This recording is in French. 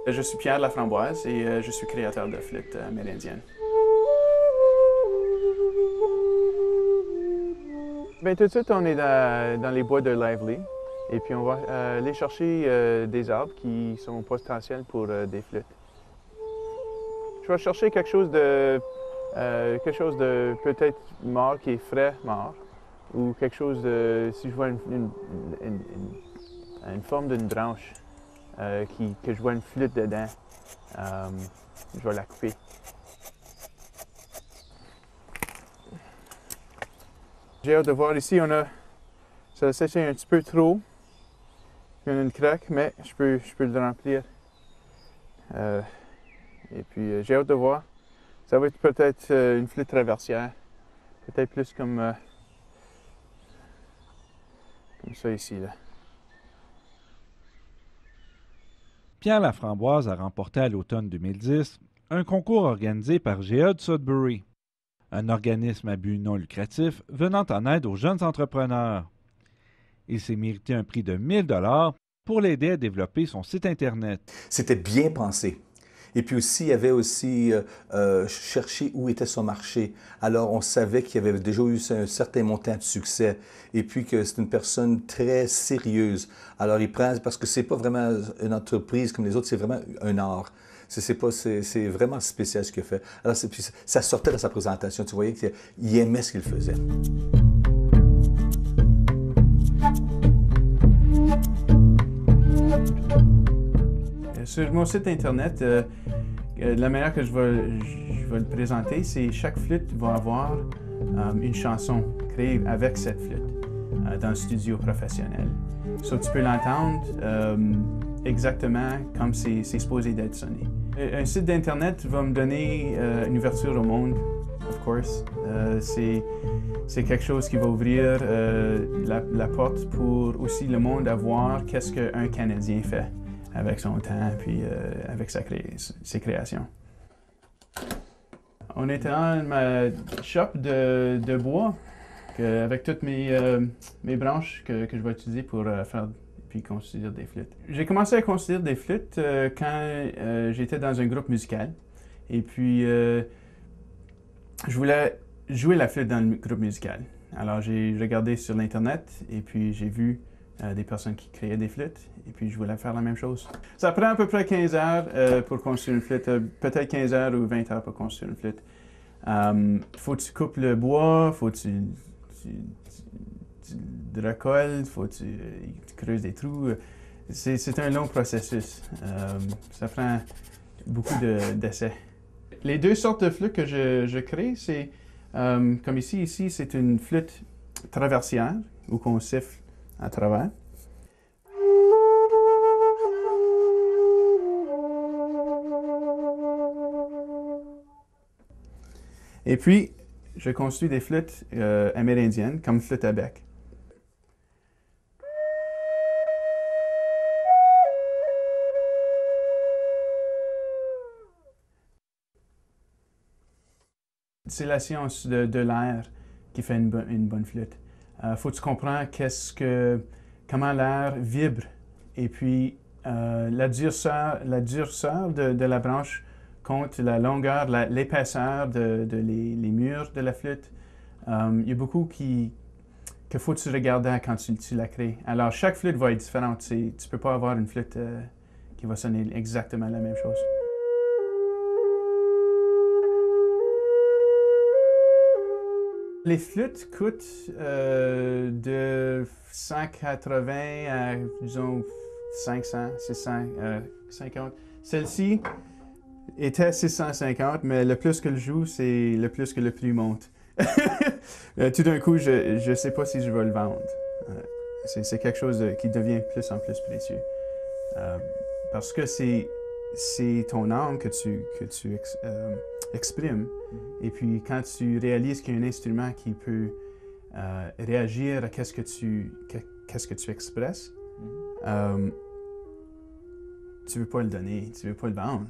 Je suis Pierre Laframboise et je suis créateur de flûte amérindienne. Bien, tout de suite, on est dans les bois de Lively et puis on va aller chercher des arbres qui sont potentiels pour des flûtes. Je vais chercher quelque chose de peut-être mort, qui est frais mort, ou quelque chose de, si je vois une forme d'une branche que je vois une flûte dedans, euh, je vais la couper. J'ai hâte de voir ici, ça a séché un petit peu trop, il y a une craque, mais je peux le remplir. Et puis j'ai hâte de voir. Ça va être peut-être une flûte traversière, peut-être plus comme ça ici, là. Pierre Laframboise a remporté à l'automne 2010 un concours organisé par Géode Sudbury, un organisme à but non lucratif venant en aide aux jeunes entrepreneurs. Il s'est mérité un prix de 1 000 $ pour l'aider à développer son site Internet. C'était bien pensé. Et puis aussi, il y avait aussi cherché où était son marché. Alors, on savait qu'il y avait déjà eu un certain montant de succès et puis que c'est une personne très sérieuse. Alors, il prend, parce que c'est pas vraiment une entreprise comme les autres, c'est vraiment un art. C'est vraiment spécial ce qu'il a fait. Alors, puis ça sortait de sa présentation. Tu voyais qu'il aimait ce qu'il faisait. Sur mon site Internet, la manière que je vais le présenter, c'est chaque flûte va avoir une chanson créée avec cette flûte dans le studio professionnel. So, tu peux l'entendre exactement comme c'est supposé d'être sonné. Un site d'Internet va me donner une ouverture au monde, of course. C'est quelque chose qui va ouvrir la porte pour aussi le monde à voir qu'est-ce qu'un Canadien fait avec son temps puis avec ses créations. On est dans ma shop de bois avec toutes mes branches que je vais utiliser pour faire puis construire des flûtes. J'ai commencé à construire des flûtes quand j'étais dans un groupe musical. Et puis, je voulais jouer la flûte dans le groupe musical. Alors, j'ai regardé sur l'Internet et puis j'ai vu des personnes qui créaient des flûtes, et puis je voulais faire la même chose. Ça prend à peu près 15 heures pour construire une flûte, peut-être 15 heures ou 20 heures pour construire une flûte. Faut que tu coupes le bois, faut que tu le recolles, faut que tu creuses des trous. C'est un long processus. Ça prend beaucoup d'essais. Les deux sortes de flûtes que je crée, c'est comme ici, c'est une flûte traversière, où on siffle à travers. Et puis, je construis des flûtes amérindiennes, comme flûte à bec. C'est la science de l'air qui fait une bonne flûte. Faut que tu comprennes comment l'air vibre et puis la durceur de la branche contre la longueur, l'épaisseur les murs de la flûte. Il y a beaucoup qu'il faut que tu regardes quand tu la crées. Alors chaque flûte va être différente. Tu ne peux pas avoir une flûte qui va sonner exactement la même chose. Les flûtes coûtent de 180 à, disons, 500, 650. Celle-ci était 650, mais le plus que je joue, c'est le plus que le prix monte. Tout d'un coup, je ne sais pas si je vais le vendre. C'est quelque chose qui devient plus en plus précieux. Parce que c'est ton âme que tu exprimes. Et puis, quand tu réalises qu'il y a un instrument qui peut réagir à qu'est-ce que tu expresses, tu ne veux pas le donner, tu ne veux pas le vendre.